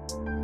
Welcome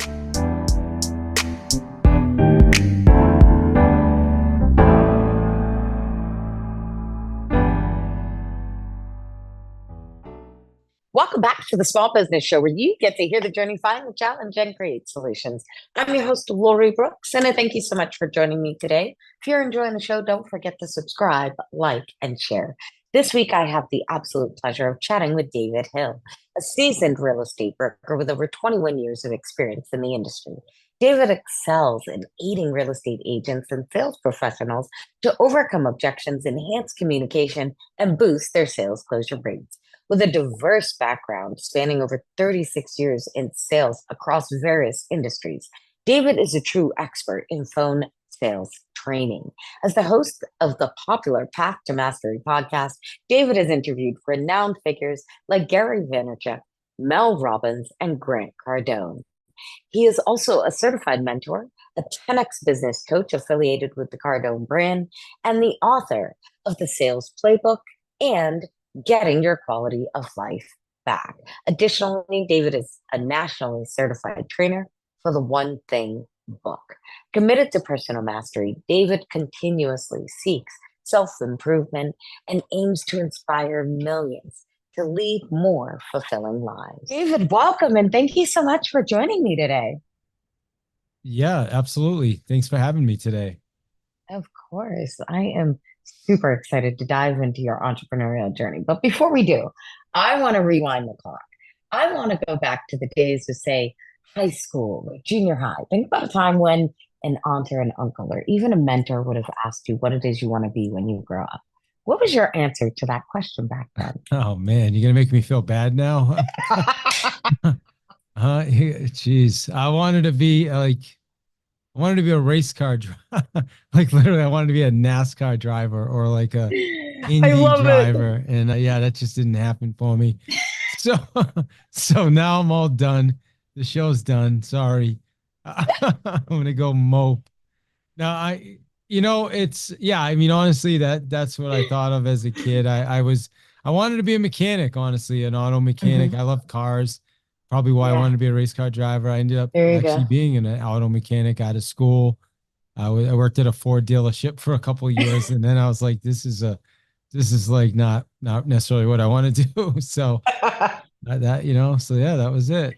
back to the Small Business Show, where you get to hear the journey, find the challenge, and create solutions. I'm your host, Lori Brooks, and I thank you so much for joining me today. If you're enjoying the show, don't forget to subscribe, like, and share. This week, I have the absolute pleasure of chatting with David Hill, a seasoned real estate broker with over 21 years of experience in the industry. David excels in aiding real estate agents and sales professionals to overcome objections, enhance communication, and boost their sales closure rates. With a diverse background spanning over 36 years in sales across various industries, David is a true expert in phone sales training. As the host of the popular Path to Mastery podcast, David has interviewed renowned figures like Gary Vaynerchuk, Mel Robbins, and Grant Cardone. He is also a certified mentor, a 10X business coach affiliated with the Cardone brand, and the author of The Sales Playbook and Getting Your Quality of Life Back. Additionally, David is a nationally certified trainer for the One Thing book. Committed to personal mastery, David continuously seeks self-improvement and aims to inspire millions to lead more fulfilling lives. David, welcome, and thank you so much for joining me today. Yeah, absolutely. Thanks for having me today. Of course. I am super excited to dive into your entrepreneurial journey. But before we do, I want to rewind the clock. I want to go back to the days of, say, high school or junior high. Think about a time when an aunt or an uncle or even a mentor would have asked you what it is you want to be when you grow up. What was your answer to that question back then? Oh man, you're gonna make me feel bad now. Geez, I wanted to be a race car driver. Like literally, I wanted to be a NASCAR driver or like a Indy driver, and yeah, that just didn't happen for me. So, so now I'm all done. The show's done. Sorry, I'm gonna go mope. Now I mean, honestly, that's what I thought of as a kid. I wanted to be a mechanic, honestly, an auto mechanic. I love cars. Probably why I wanted to be a race car driver. I ended up actually being an auto mechanic out of school. I worked at a Ford dealership for a couple of years, and then I was like, this is like not necessarily what I want to do. So so yeah, that was it.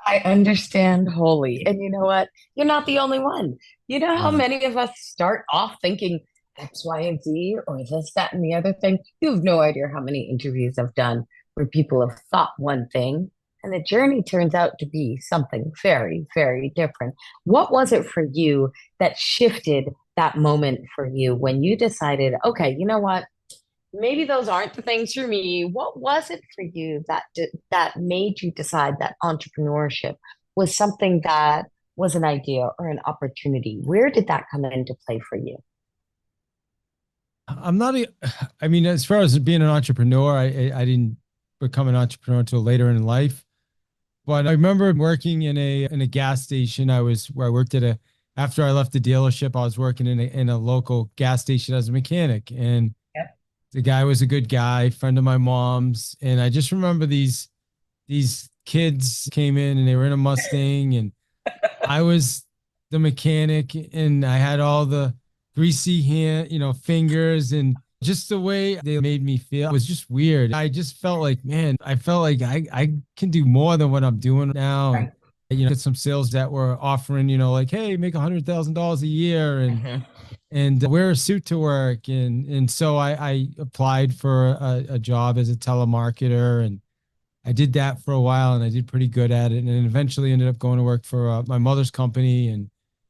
I understand wholly. And you know what? You're not the only one. You know how many of us start off thinking X, Y, and Z or this, that, and the other thing? You have no idea how many interviews I've done where people have thought one thing and the journey turns out to be something very, very different. What was it for you that shifted that moment for you when you decided, okay, you know what? Maybe those aren't the things for me. What was it for you that made you decide that entrepreneurship was something that was an idea or an opportunity? Where did that come into play for you? I'm not a, I mean, as far as being an entrepreneur, I didn't become an entrepreneur until later in life. But I remember working in a gas station. I worked after I left the dealership, I was working in a local gas station as a mechanic, and the guy was a good guy, friend of my mom's. And I just remember these kids came in and they were in a Mustang, and I was the mechanic, and I had all the greasy fingers, and just the way they made me feel was just weird. I just felt like, man, I can do more than what I'm doing now. And, get some sales that were offering, like, hey, make $100,000 a year and wear a suit to work. And so I applied for a job as a telemarketer, and I did that for a while, and I did pretty good at it. And then eventually ended up going to work for my mother's company,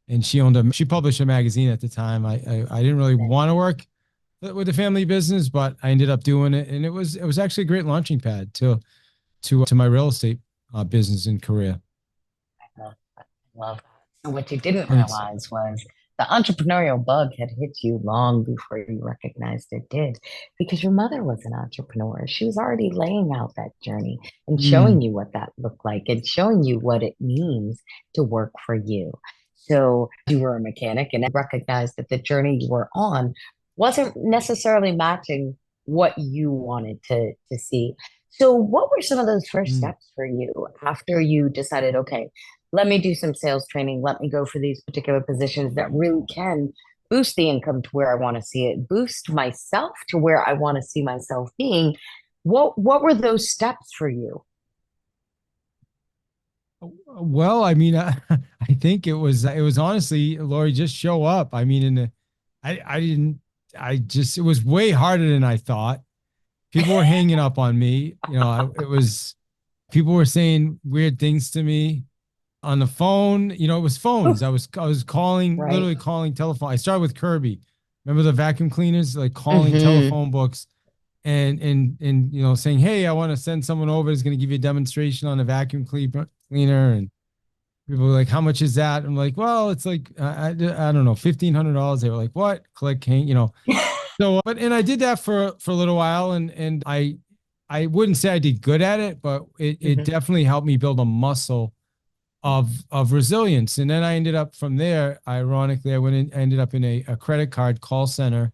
and she published a magazine at the time. I didn't really want to work with the family business, but I ended up doing it, and it was actually a great launching pad to my real estate business in Korea. I love that. So what you didn't Thanks. realize was the entrepreneurial bug had hit you long before you recognized it did, because your mother was an entrepreneur. She was already laying out that journey and showing you what that looked like and showing you what it means to work for you. So you were a mechanic and recognized that the journey you were on wasn't necessarily matching what you wanted to see. So what were some of those first steps for you after you decided, okay, let me do some sales training. Let me go for these particular positions that really can boost the income to where I want to see it, boost myself to where I want to see myself being. What were those steps for you? Well, I mean, I think it was honestly, Lori, just show up. I mean, I didn't, it was way harder than I thought. People were hanging up on me. People were saying weird things to me on the phone. It was phones. I was calling, Right. literally calling telephone. I started with Kirby. Remember the vacuum cleaners, like calling Hmm. telephone books and saying, hey, I want to send someone over who's going to give you a demonstration on a vacuum cleaner. And people were like, how much is that? I'm like, well, it's like I don't know, $1,500. They were. What? Click, hang. So, and I did that for a little while, and I wouldn't say I did good at it, but it Hmm. definitely helped me build a muscle of resilience. And then I ended up from there, ironically, I ended up in a credit card call center.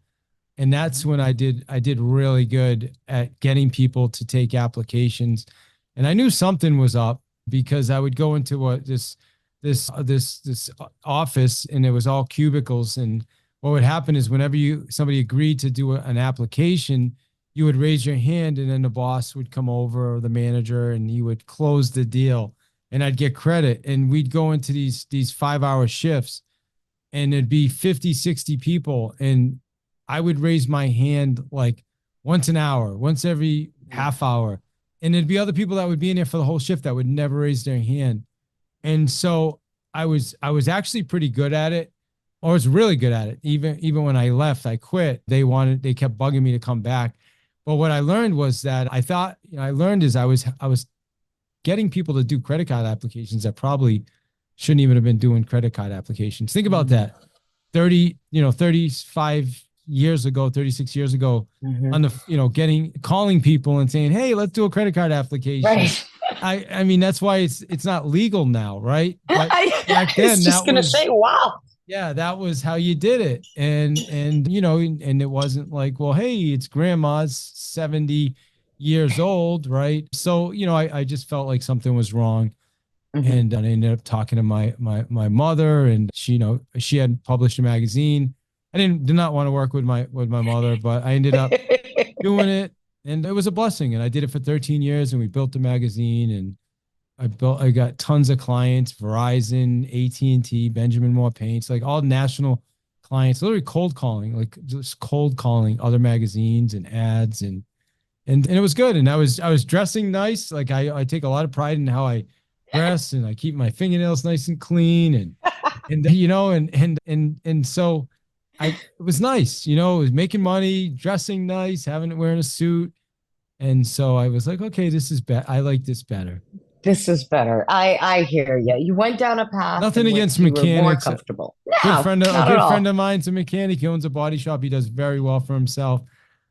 And that's when I did really good at getting people to take applications. And I knew something was up because I would go into this office, and it was all cubicles. And what would happen is whenever somebody agreed to do an application, you would raise your hand, and then the boss would come over, or the manager, and he would close the deal, and I'd get credit. And we'd go into these 5 hour shifts, and it'd be 50, 60 people. And I would raise my hand like once an hour, once every half hour. And there'd be other people that would be in there for the whole shift that would never raise their hand. And so I was actually pretty good at it, or I was really good at it. Even when I left, I quit. They kept bugging me to come back. But what I learned was that I learned is I was getting people to do credit card applications that probably shouldn't even have been doing credit card applications. Think about that. 35 years ago, 36 years ago, Hmm. on calling people and saying, hey, let's do a credit card application. Right. I mean, that's why it's not legal now, right? But I back was then, just gonna say, wow. yeah, that was how you did it. And it wasn't like, well, hey, it's grandma's 70 years old, right? So, I just felt like something was wrong. Hmm. And I ended up talking to my mother, and she had published a magazine. I did not want to work with my mother, but I ended up doing it, and it was a blessing. And I did it for 13 years, and we built the magazine, and I got tons of clients: Verizon, AT&T, Benjamin Moore Paints, like all national clients, literally cold calling, like just cold calling other magazines and ads, and it was good. And I was dressing nice. Like I take a lot of pride in how I dress, and I keep my fingernails nice and clean, and so it was nice. It was making money, dressing nice, wearing a suit. And so I was like, okay, this is better. I like this better. This is better. I hear you. You went down a path Nothing in which against you were more mechanics. comfortable. Good No, friend, a not at good friend all. of mine's a mechanic. He owns a body shop. He does very well for himself,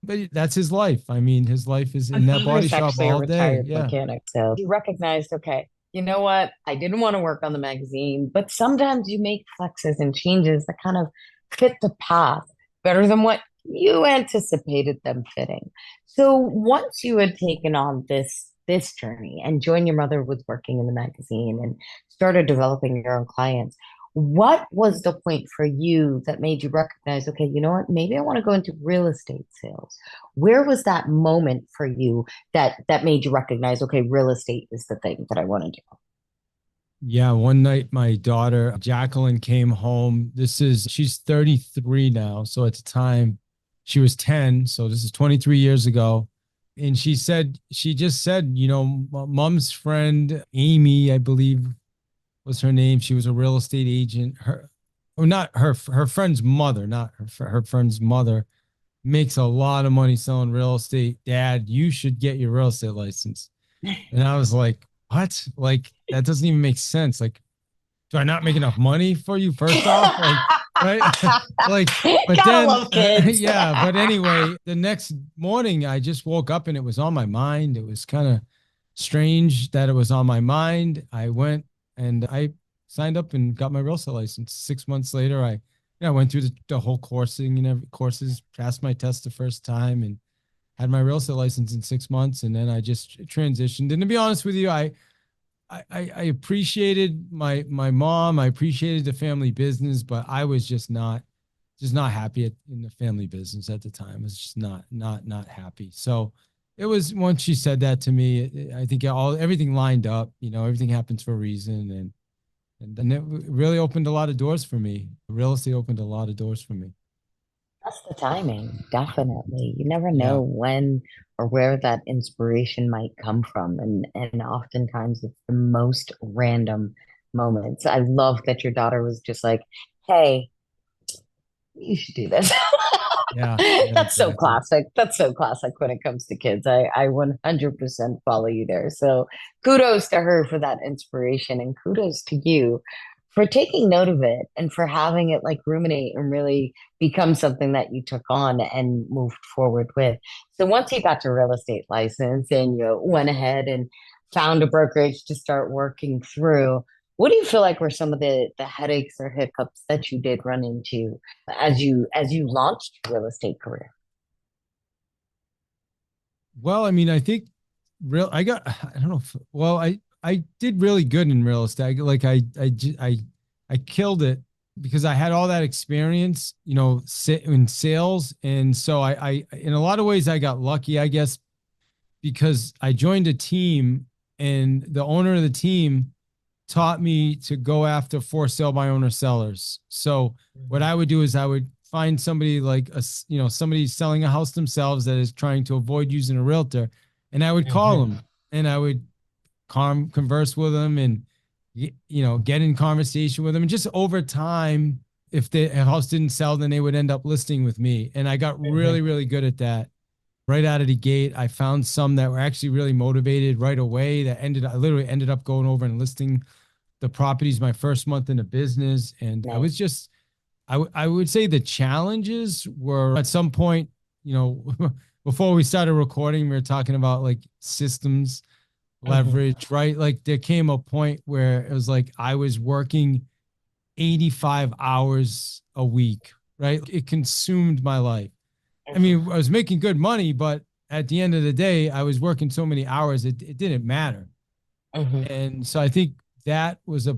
but that's his life. I mean, his life is My in that body father's shop actually a all day. retired Yeah. mechanic, so he recognized, okay, you know what? I didn't want to work on the magazine, but sometimes you make flexes and changes that kind of fit the path better than what you anticipated them fitting. So once you had taken on this journey and joined your mother with working in the magazine and started developing your own clients, what was the point for you that made you recognize, okay, you know what? Maybe I want to go into real estate sales. Where was that moment for you that made you recognize, okay, real estate is the thing that I want to do? Yeah, one night my daughter Jacqueline came home. She's 33 now, so at the time she was 10, so this is 23 years ago. And she just said, mom's friend Amy, I believe was her name. She was a real estate agent. Not her friend's mother, not her friend's mother makes a lot of money selling real estate. Dad, you should get your real estate license. And I was like, what? Like, that doesn't even make sense. Like, do I not make enough money for you, first off? Like, right? Like, but Gotta then, love kids. yeah. But anyway, the next morning, I just woke up and it was on my mind. It was kind of strange that it was on my mind. I went and I signed up and got my real estate license. 6 months later, I went through the whole coursing and every courses, passed my test the first time, and had my real estate license in 6 months. And then I just transitioned. And to be honest with you, I appreciated my mom. I appreciated the family business, but I was just not happy in the family business at the time. I was just not happy. So it was once she said that to me, I think everything lined up. Everything happens for a reason, and it really opened a lot of doors for me. Real estate opened a lot of doors for me. That's the timing, definitely. You never Yeah. know when or where that inspiration might come from. And oftentimes it's the most random moments. I love that your daughter was just like, hey, you should do this. Yeah. Yeah. That's so Exactly. classic. That's so classic when it comes to kids. I 100% follow you there. So kudos to her for that inspiration and kudos to you for taking note of it and for having it like ruminate and really become something that you took on and moved forward with. So once you got your real estate license and you went ahead and found a brokerage to start working through, what do you feel like were some of the headaches or hiccups that you did run into as you launched your real estate career? Well, I mean, I think I don't know. Well, I did really good in real estate. Like I killed it because I had all that experience, in sales. And so in a lot of ways, I got lucky, I guess, because I joined a team and the owner of the team taught me to go after for sale by owner sellers. So what I would do is I would find somebody like somebody selling a house themselves that is trying to avoid using a realtor, and I would call Mm-hmm. them and I would converse with them and get in conversation with them, and just over time, if the house didn't sell, then they would end up listing with me, and I got Mm-hmm. really good at that right out of the gate. I found some that were actually really motivated right away that I literally ended up going over and listing the properties my first month in the business. And I was Nice. just, I would say the challenges were at some point, you know, before we started recording, we were talking about like systems, Mm-hmm. leverage, right? Like there came a point where it was like I was working 85 hours a week, right? It consumed my life. I mean, I was making good money, but at the end of the day, I was working so many hours, it didn't matter. Mm-hmm. And so I think that was a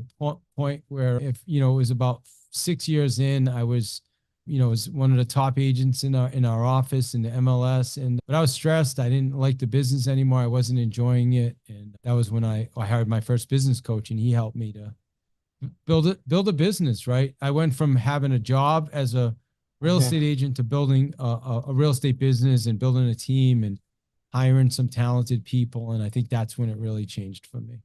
point where if, it was about 6 years in, I was, was one of the top agents in our office in the MLS. But I was stressed. I didn't like the business anymore. I wasn't enjoying it. And that was when I hired my first business coach, and he helped me to build a business, right? I went from having a job as a real Mm-hmm. estate agent to building a real estate business and building a team and hiring some talented people. And I think that's when it really changed for me.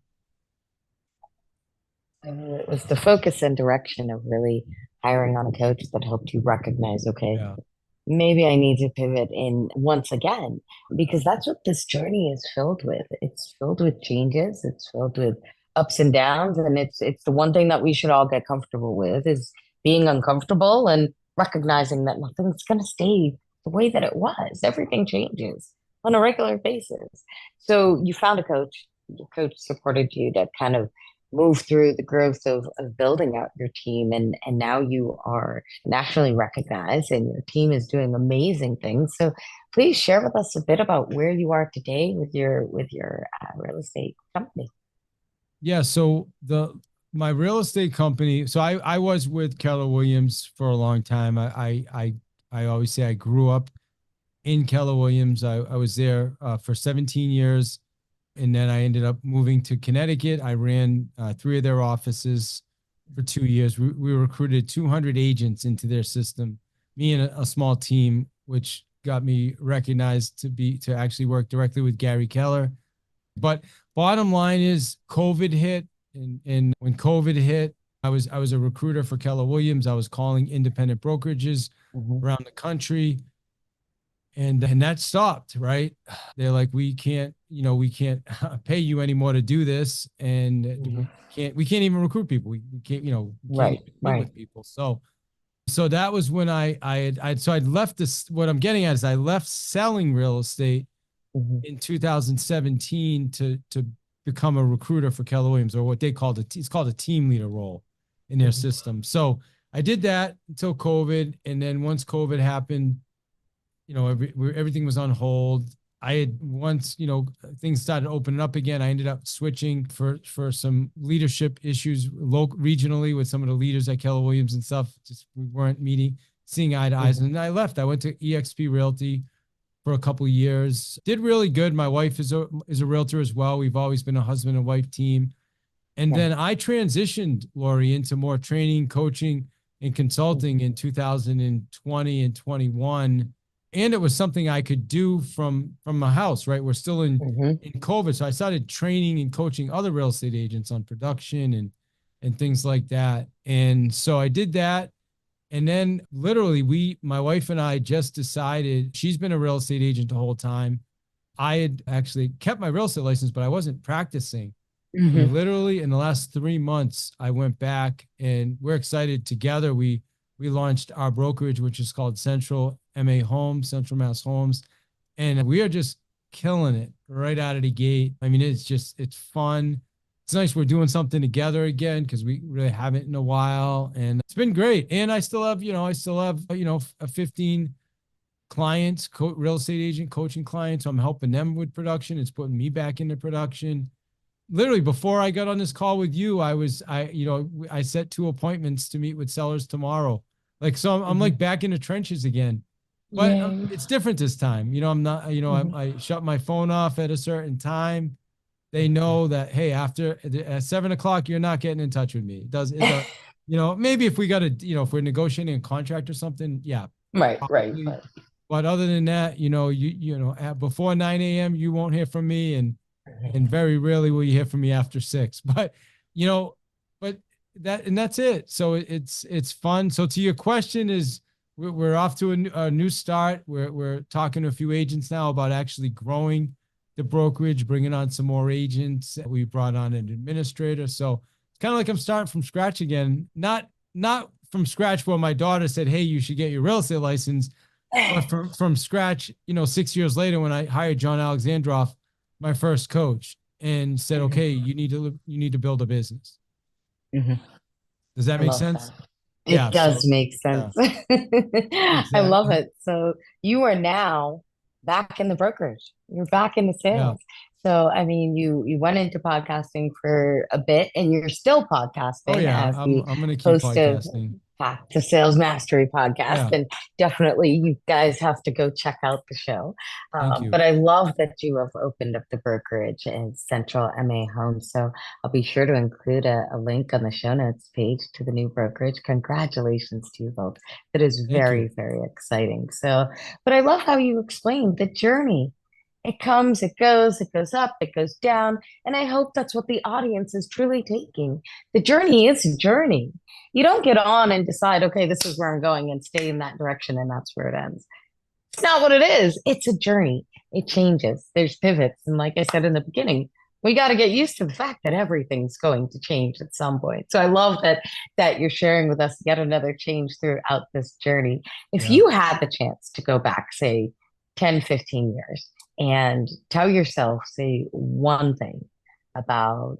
It was the focus and direction of really hiring on a coach that helped you recognize, okay, Yeah. maybe I need to pivot in once again, because that's what this journey is filled with. It's filled with changes, it's filled with ups and downs, and it's the one thing that we should all get comfortable with is being uncomfortable and recognizing that nothing's going to stay the way that it was. Everything changes on a regular basis. So you found a coach, your coach supported you to kind of move through the growth of building out your team, and now you are nationally recognized and your team is doing amazing things. So please share with us a bit about where you are today with your real estate company. Yeah. So my real estate company. So I was with Keller Williams for a long time. I always say I grew up in Keller Williams. I was there for 17 years. And then I ended up moving to Connecticut. I ran three of their offices for 2 years. We recruited 200 agents into their system, me and a small team, which got me recognized to actually work directly with Gary Keller. But bottom line is COVID hit. And when COVID hit, I was a recruiter for Keller Williams. I was calling independent brokerages Mhm. around the country, and that stopped, right? They're like, we can't pay you anymore to do this, and Mhm. we can't even recruit people. We can't, we can't Right, even meet right. with people. So that was when I'd left this. What I'm getting at is I left selling real estate Mhm. in 2017 to become a recruiter for Keller Williams, or what they called it's called a team leader role in their Mhm. system. So I did that until COVID, and then once COVID happened, everything was on hold. I had once, things started opening up again. I ended up switching for some leadership issues regionally with some of the leaders at Keller Williams and stuff. Just we weren't seeing eye to eyes. And I left. I went to eXp Realty for a couple of years. Did really good. My wife is a realtor as well. We've always been a husband and wife team. And then I transitioned, Lori, into more training, coaching, and consulting in 2020 and 21. And it was something I could do from my house, right? We're still in COVID. So I started training and coaching other real estate agents on production and things like that. And so I did that. And then literally my wife and I just decided, she's been a real estate agent the whole time. I had actually kept my real estate license, but I wasn't practicing. And literally in the last 3 months, I went back, and we're excited together. We launched our brokerage, which is called Central Mass Homes. And we are just killing it right out of the gate. I mean, it's fun. It's nice we're doing something together again, because we really haven't in a while, and it's been great. And I still have, a 15 clients, real estate agent coaching clients. So I'm helping them with production. It's putting me back into production. Literally before I got on this call with you, I set 2 appointments to meet with sellers tomorrow. So I'm like back in the trenches again, but it's different this time. I'm not, I shut my phone off at a certain time. They know that, hey, after at 7 o'clock, you're not getting in touch with me. It does, maybe if we got to, if we're negotiating a contract or something. Yeah. Right. But other than that, before 9 a.m., you won't hear from me. And very rarely will you hear from me after 6, but that's it. So it's fun. So to your question is, we're off to a new start. We're talking to a few agents now about actually growing the brokerage, bringing on some more agents. We brought on an administrator. So it's kind of like I'm starting from scratch again, not from scratch where my daughter said, hey, you should get your real estate license, but from scratch, 6 years later, when I hired John Alexandrov, my first coach, and said, okay, you need to build a business. Does that make sense? It does make sense. Yeah. Exactly. I love it. So you are now back in the brokerage. You're back in the sales. Yeah. So, I mean, you went into podcasting for a bit, and you're still podcasting. Oh yeah, I'm going to keep podcasting. Back to Sales Mastery podcast. Yeah. And definitely you guys have to go check out the show. But I love that you have opened up the brokerage in Central MA Homes. So I'll be sure to include a link on the show notes page to the new brokerage. Congratulations to you both. It is very, very exciting. So, but I love how you explained the journey. It comes, it goes up, it goes down. And I hope that's what the audience is truly taking. The journey is a journey. You don't get on and decide, okay, this is where I'm going, and stay in that direction, and that's where it ends. It's not what it is. It's a journey. It changes. There's pivots. And like I said in the beginning, we got to get used to the fact that everything's going to change at some point. So I love that you're sharing with us yet another change throughout this journey. If you had the chance to go back, say, 10, 15 years, and tell yourself, say, one thing about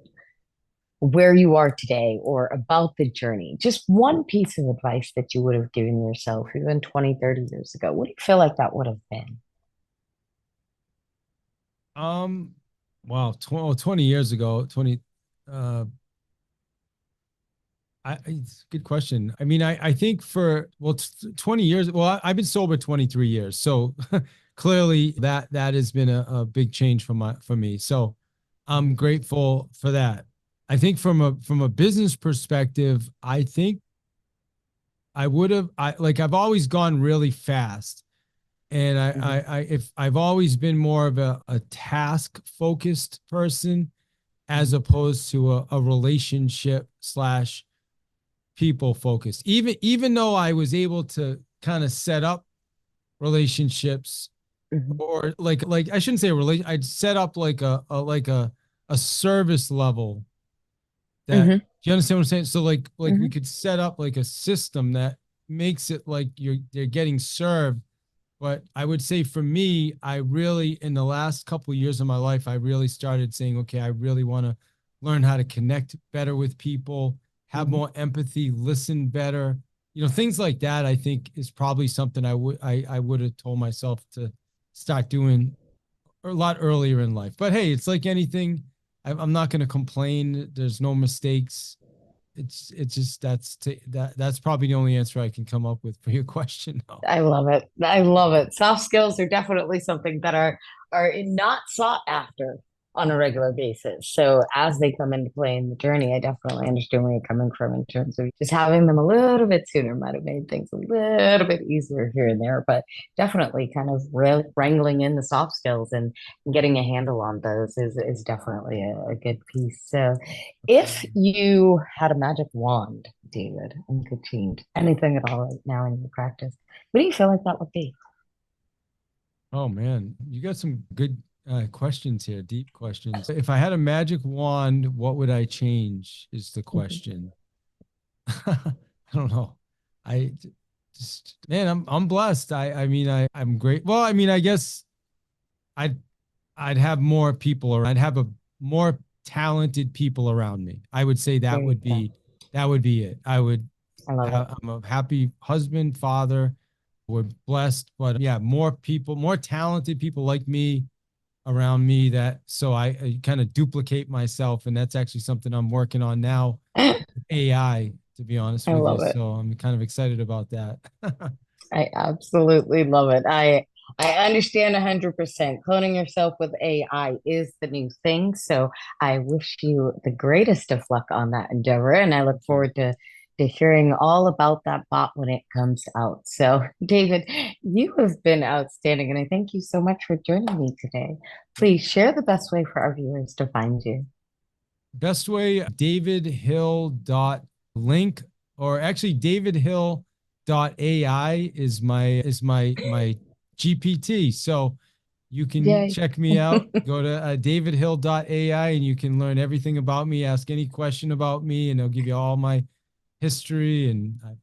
where you are today or about the journey, just one piece of advice that you would have given yourself even 20, 30 years ago, what do you feel like that would have been? Wow, 20 years ago, it's a good question. I mean, I think 20 years, I've been sober 23 years. So clearly that has been a big change for me. So I'm grateful for that. I think from a business perspective, I think I've always gone really fast. And I've always been more of a task focused person as opposed to a relationship / people focused. Even though I was able to kind of set up relationships, or like I shouldn't say a relation, I'd set up like a service level that, do you understand what I'm saying? So like we could set up like a system that makes it like they're getting served. But I would say for me, I really, in the last couple of years of my life, I really started saying, okay, I really want to learn how to connect better with people, have more empathy, listen better, things like that. I think is probably something I would have told myself to start doing a lot earlier in life. But hey, it's like anything. I'm not going to complain. There's no mistakes. It's just that's probably the only answer I can come up with for your question. Though. I love it. I love it. Soft skills are definitely something that are not sought after on a regular basis. So as they come into play in the journey, I definitely understand where you're coming from in terms of just having them a little bit sooner might have made things a little bit easier here and there, but definitely kind of wrangling in the soft skills and getting a handle on those is definitely a good piece. So if you had a magic wand, David, and could change anything at all right now in your practice, what do you feel like that would be? Oh man, you got some good questions here, deep questions. If I had a magic wand, what would I change? Is the question. I don't know. I just man, I'm blessed. I'm great. Well, I mean, I guess I'd I'd have more people, or I'd have a more talented people around me. I would say There you go. that would be it. I love it. I'm a happy husband, father. We're blessed, but yeah, more people, more talented people like me around me, that so I kind of duplicate myself, and that's actually something I'm working on now, AI, to be honest I with you. love it. So I'm kind of excited about that. I absolutely love it. I understand 100%. Cloning yourself with AI is the new thing. So I wish you the greatest of luck on that endeavor, and I look Thank you. forward to hearing all about that bot when it comes out. So, David, you have been outstanding, and I thank you so much for joining me today. Please share the best way for our viewers to find you. Best way, davidhill.link, or actually davidhill.ai is my GPT. So you can Yay. check me out. Go to davidhill.ai and you can learn everything about me. Ask any question about me, and it'll give you all my history. And I've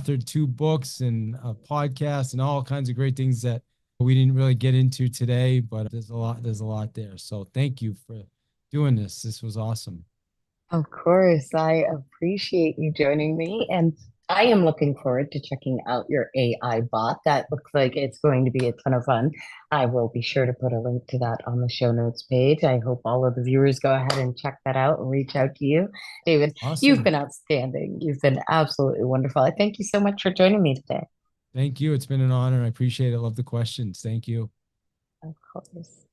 authored 2 books and a podcast and all kinds of great things that we didn't really get into today, but there's a lot there. So thank you for doing this. This was awesome. Of course, I appreciate you joining me, and I am looking forward to checking out your AI bot. That looks like it's going to be a ton of fun. I will be sure to put a link to that on the show notes page. I hope all of the viewers go ahead and check that out and reach out to you. David, you've Awesome. been outstanding. You've been absolutely wonderful. I thank you so much for joining me today. Thank you. It's been an honor. I appreciate it. Love the questions. Thank you. Of course.